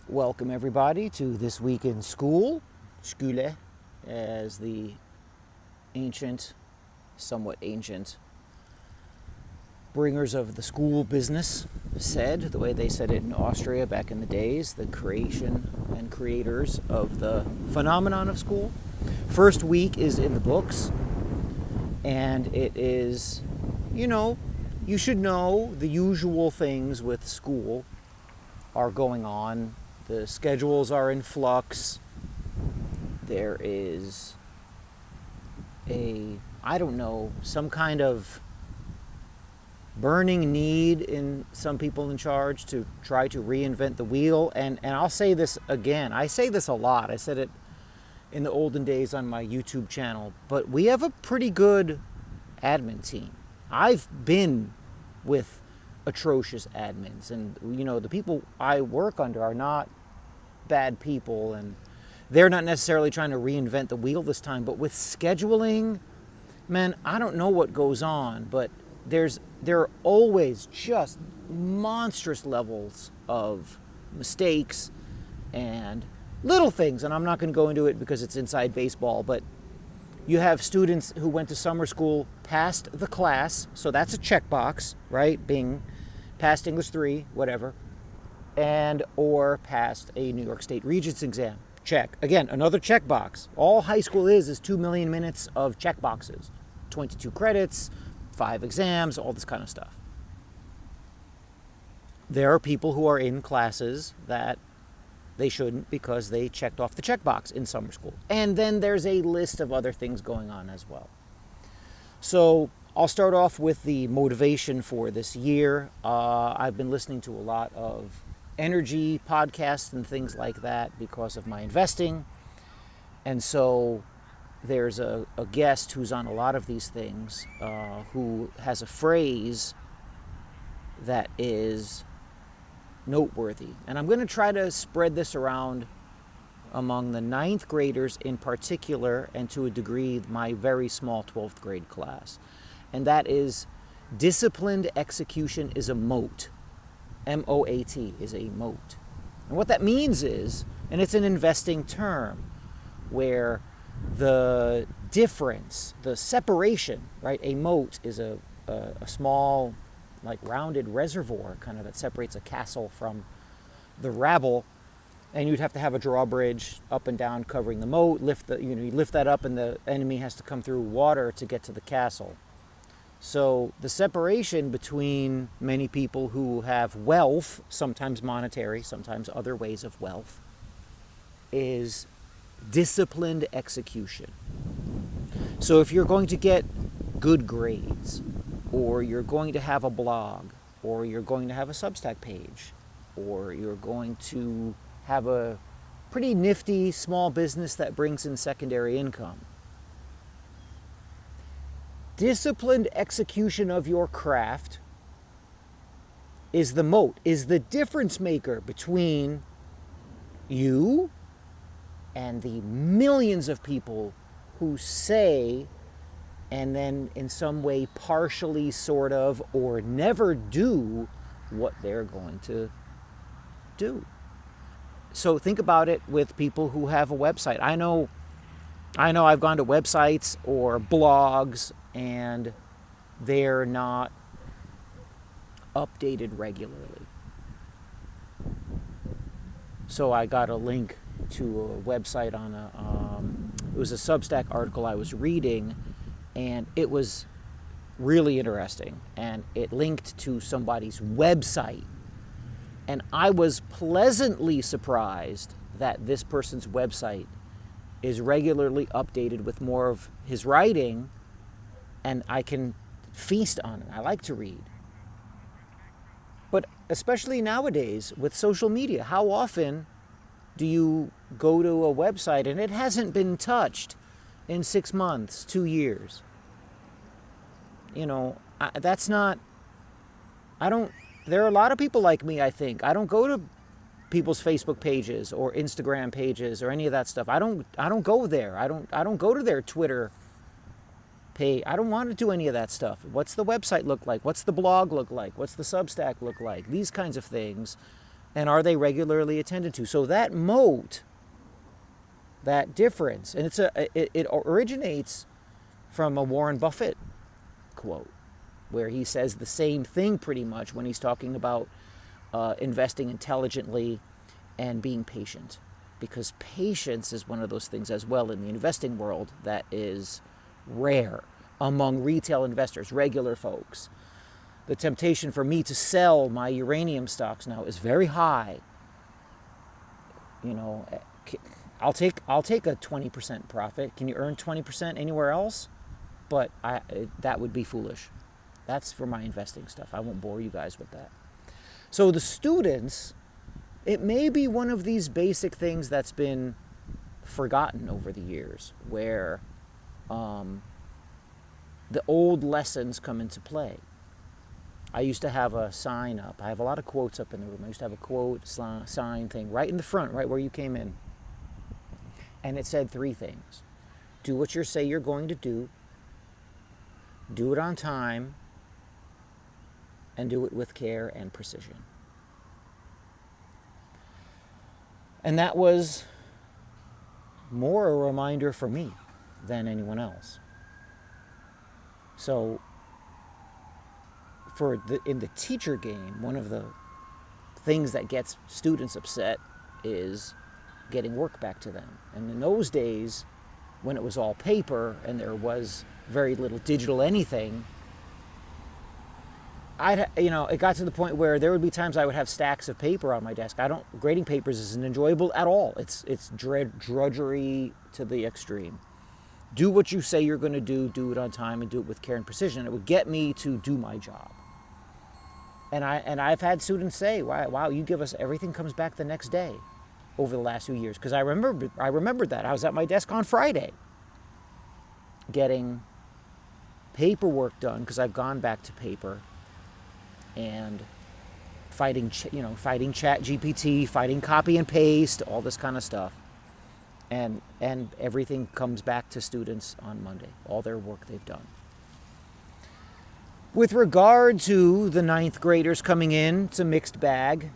Welcome everybody to This Week in School, Schule, as the somewhat ancient bringers of the school business said, the way they said it in Austria back in the days, the creation and creators of the phenomenon of school. First week is in the books, and it is, you should know the usual things with school are going on. The schedules are in flux. There is some kind of burning need in some people in charge to try to reinvent the wheel. And I'll say this again. I say this a lot. I said it in the olden days on my YouTube channel. But we have a pretty good admin team. I've been with atrocious admins, and the people I work under are not bad people, and they're not necessarily trying to reinvent the wheel this time. But with scheduling, man, I don't know what goes on, but there are always just monstrous levels of mistakes and little things, and I'm not going to go into it because it's inside baseball, but you have students who went to summer school, passed the class, so that's a checkbox, right? Bing. Passed English 3, whatever, and or passed a New York State Regents exam. Check. Again, another checkbox. All high school is 2 million minutes of checkboxes. 22 credits, 5 exams, all this kind of stuff. There are people who are in classes that they shouldn't because they checked off the checkbox in summer school. And then there's a list of other things going on as well. So I'll start off with the motivation for this year. I've been listening to a lot of energy podcasts and things like that because of my investing. And so there's a guest who's on a lot of these things who has a phrase that is noteworthy. And I'm going to try to spread this around among the 9th graders in particular, and to a degree, my very small 12th grade class. And that is, disciplined execution is a moat. M-O-A-T is a moat. And what that means is, and it's an investing term, where the difference, the separation, right? A moat is a small, like rounded reservoir kind of that separates a castle from the rabble. And you'd have to have a drawbridge up and down covering the moat, you lift that up, and the enemy has to come through water to get to the castle. So the separation between many people who have wealth, sometimes monetary, sometimes other ways of wealth, is disciplined execution. So if you're going to get good grades, or you're going to have a blog, or you're going to have a Substack page, or you're going to have a pretty nifty small business that brings in secondary income, disciplined execution of your craft is the moat, is the difference maker between you and the millions of people who say and then in some way partially, sort of, or never do what they're going to do. So think about it with people who have a website. I know I've gone to websites or blogs and they're not updated regularly. So I got a link to a website on it was a Substack article I was reading, and it was really interesting, and it linked to somebody's website. And I was pleasantly surprised that this person's website is regularly updated with more of his writing, and I can feast on it. I like to read. But especially nowadays with social media, how often do you go to a website and it hasn't been touched in 6 months, 2 years? That's not, there are a lot of people like me, I think. I don't go to people's Facebook pages or Instagram pages or any of that stuff. I don't go there. I don't go to their Twitter page. I don't want to do any of that stuff. What's the website look like? What's the blog look like? What's the Substack look like? These kinds of things And are they regularly attended to? So that moat, that difference, and it originates from a Warren Buffett quote, where he says the same thing pretty much when he's talking about investing intelligently and being patient. Because patience is one of those things as well in the investing world that is rare among retail investors, regular folks. The temptation for me to sell my uranium stocks now is very high. You know, I'll take a 20% profit. Can you earn 20% anywhere else? But that would be foolish. That's for my investing stuff. I won't bore you guys with that. So the students, it may be one of these basic things that's been forgotten over the years, where the old lessons come into play. I used to have a sign up. I have a lot of quotes up in the room. I used to have a quote sign thing right in the front, right where you came in. And it said 3 things. Do what you say you're going to do it on time, and do it with care and precision. And that was more a reminder for me than anyone else. So in the teacher game, one of the things that gets students upset is getting work back to them. And in those days, when it was all paper and there was very little digital anything, it got to the point where there would be times I would have stacks of paper on my desk. Grading papers isn't enjoyable at all. It's drudgery to the extreme. Do what you say you're going to do it on time, and do it with care and precision. It would get me to do my job. And I've had students say, wow, you give us everything comes back the next day over the last few years. Because I remembered that. I was at my desk on Friday getting paperwork done, because I've gone back to paper, and fighting Chat GPT, fighting copy and paste, all this kind of stuff. And everything comes back to students on Monday, all their work they've done. With regard to the 9th graders coming in, it's a mixed bag.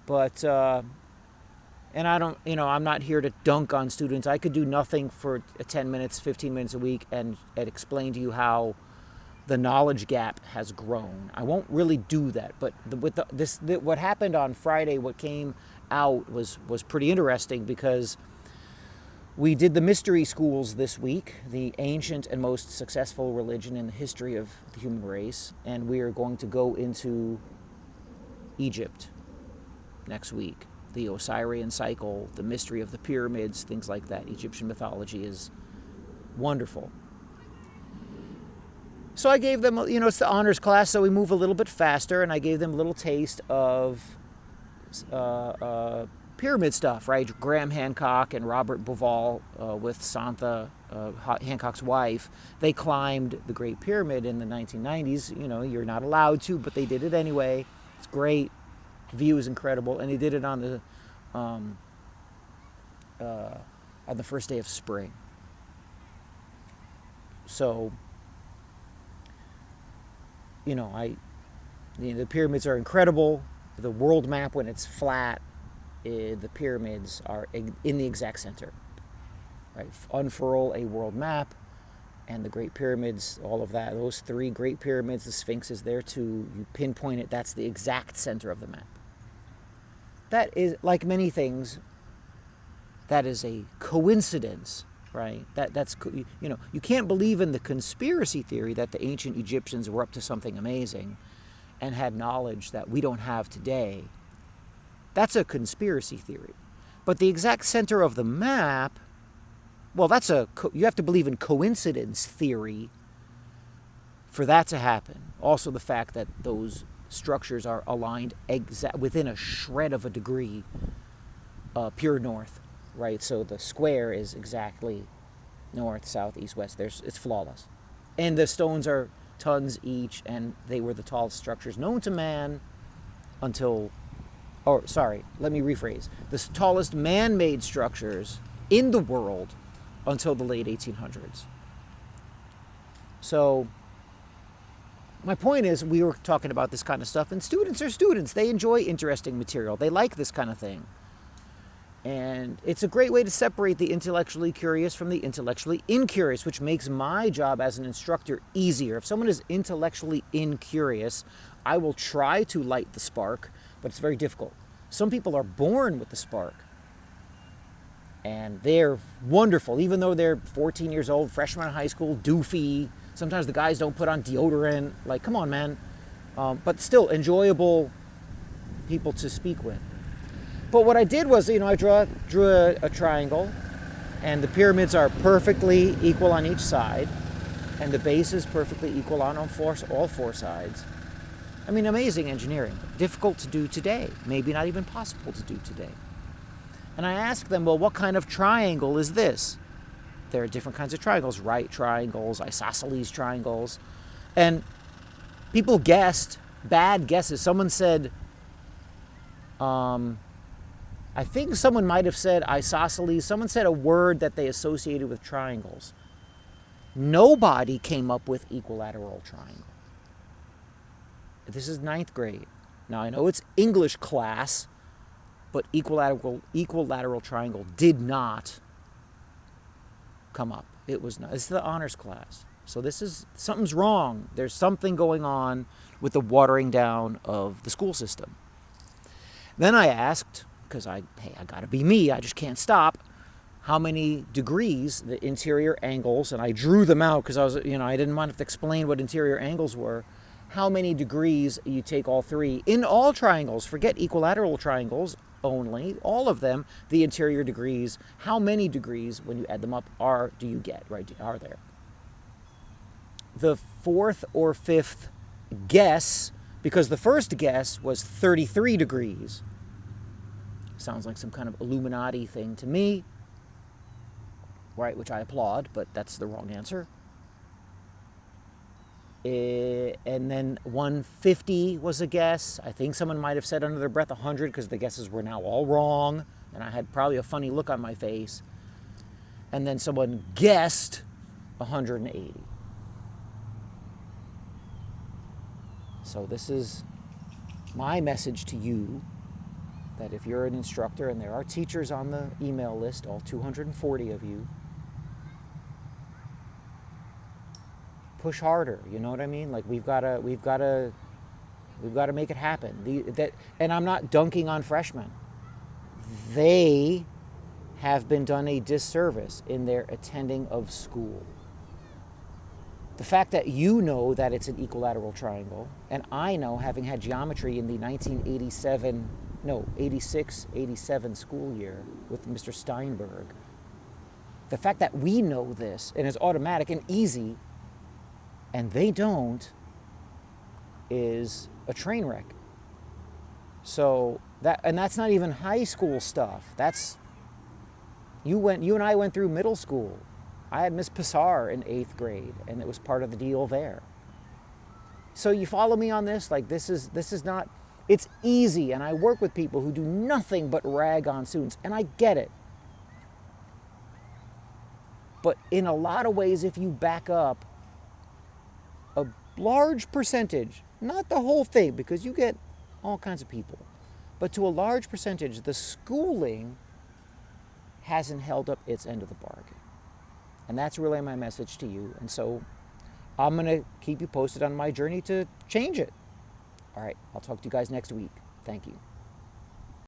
But, and I'm not here to dunk on students. I could do nothing for 10 minutes, 15 minutes a week and explain to you how the knowledge gap has grown. I won't really do that, but what happened on Friday, what came out was pretty interesting, because we did the mystery schools this week, the ancient and most successful religion in the history of the human race, and we are going to go into Egypt next week. The Osirian cycle, the mystery of the pyramids, things like that. Egyptian mythology is wonderful. So I gave them, it's the honors class, so we move a little bit faster, and I gave them a little taste of pyramid stuff, right? Graham Hancock and Robert Bauval with Santha, Hancock's wife, they climbed the Great Pyramid in the 1990s. You're not allowed to, but they did it anyway. It's great. View is incredible, and they did it on the first day of spring. So, the pyramids are incredible. The world map, when it's flat, the pyramids are in the exact center. Right? Unfurl a world map, and the Great Pyramids, all of that. Those 3 Great Pyramids, the Sphinx is there too. You pinpoint it. That's the exact center of the map. That is, like many things, that is a coincidence, right? That's you can't believe in the conspiracy theory that the ancient Egyptians were up to something amazing and had knowledge that we don't have today. That's a conspiracy theory. But the exact center of the map, well, you have to believe in coincidence theory for that to happen. Also the fact that those structures are aligned within a shred of a degree, pure north, right? So the square is exactly north, south, east, west. It's flawless. And the stones are tons each, and they were the tallest structures known to man until, let me rephrase. The tallest man-made structures in the world until the late 1800s. So my point is, we were talking about this kind of stuff, and students are students. They enjoy interesting material. They like this kind of thing. And it's a great way to separate the intellectually curious from the intellectually incurious, which makes my job as an instructor easier. If someone is intellectually incurious, I will try to light the spark, but it's very difficult. Some people are born with the spark, and they're wonderful, even though they're 14 years old, freshman in high school, doofy. Sometimes the guys don't put on deodorant. Like, come on, man. But still enjoyable people to speak with. But what I did was, I drew a triangle, and the pyramids are perfectly equal on each side, and the base is perfectly equal on all four sides. I mean, amazing engineering. Difficult to do today. Maybe not even possible to do today. And I asked them, well, what kind of triangle is this? There are different kinds of triangles, right triangles, isosceles triangles. And people guessed, bad guesses. Someone said, I think someone might have said isosceles. Someone said a word that they associated with triangles. Nobody came up with equilateral triangle. This is 9th grade. Now, I know it's English class, but equilateral triangle did not come up. It was not. It's the honors class. So something's wrong. There's something going on with the watering down of the school system. Then I asked, because I gotta be me, I just can't stop, how many degrees the interior angles, and I drew them out because I didn't want to have to explain what interior angles were, how many degrees you take all three in all triangles, forget equilateral triangles only, all of them, the interior degrees, how many degrees when you add them up do you get, right, are there? The fourth or fifth guess, because the first guess was 33 degrees. Sounds like some kind of Illuminati thing to me, right, which I applaud, but that's the wrong answer. And then 150 was a guess. I think someone might have said under their breath 100 because the guesses were now all wrong, and I had probably a funny look on my face. And then someone guessed 180. So this is my message to you, that if you're an instructor, and there are teachers on the email list, all 240 of you, push harder. You know what I mean? Like, we've got to make it happen. And I'm not dunking on freshmen. They have been done a disservice in their attending of school. The fact that you know that it's an equilateral triangle, and I know, having had geometry in the 86-87 school year with Mr. Steinberg, the fact that we know this and it's automatic and easy, and they don't, is a train wreck. So that's not even high school stuff. That's you and I went through middle school. I had Miss Pissar in 8th grade, and it was part of the deal there. So you follow me on this? Like, this is not, it's easy, and I work with people who do nothing but rag on students, and I get it. But in a lot of ways, if you back up a large percentage, not the whole thing, because you get all kinds of people, but to a large percentage, the schooling hasn't held up its end of the bargain. And that's really my message to you. And so I'm going to keep you posted on my journey to change it. All right, I'll talk to you guys next week. Thank you.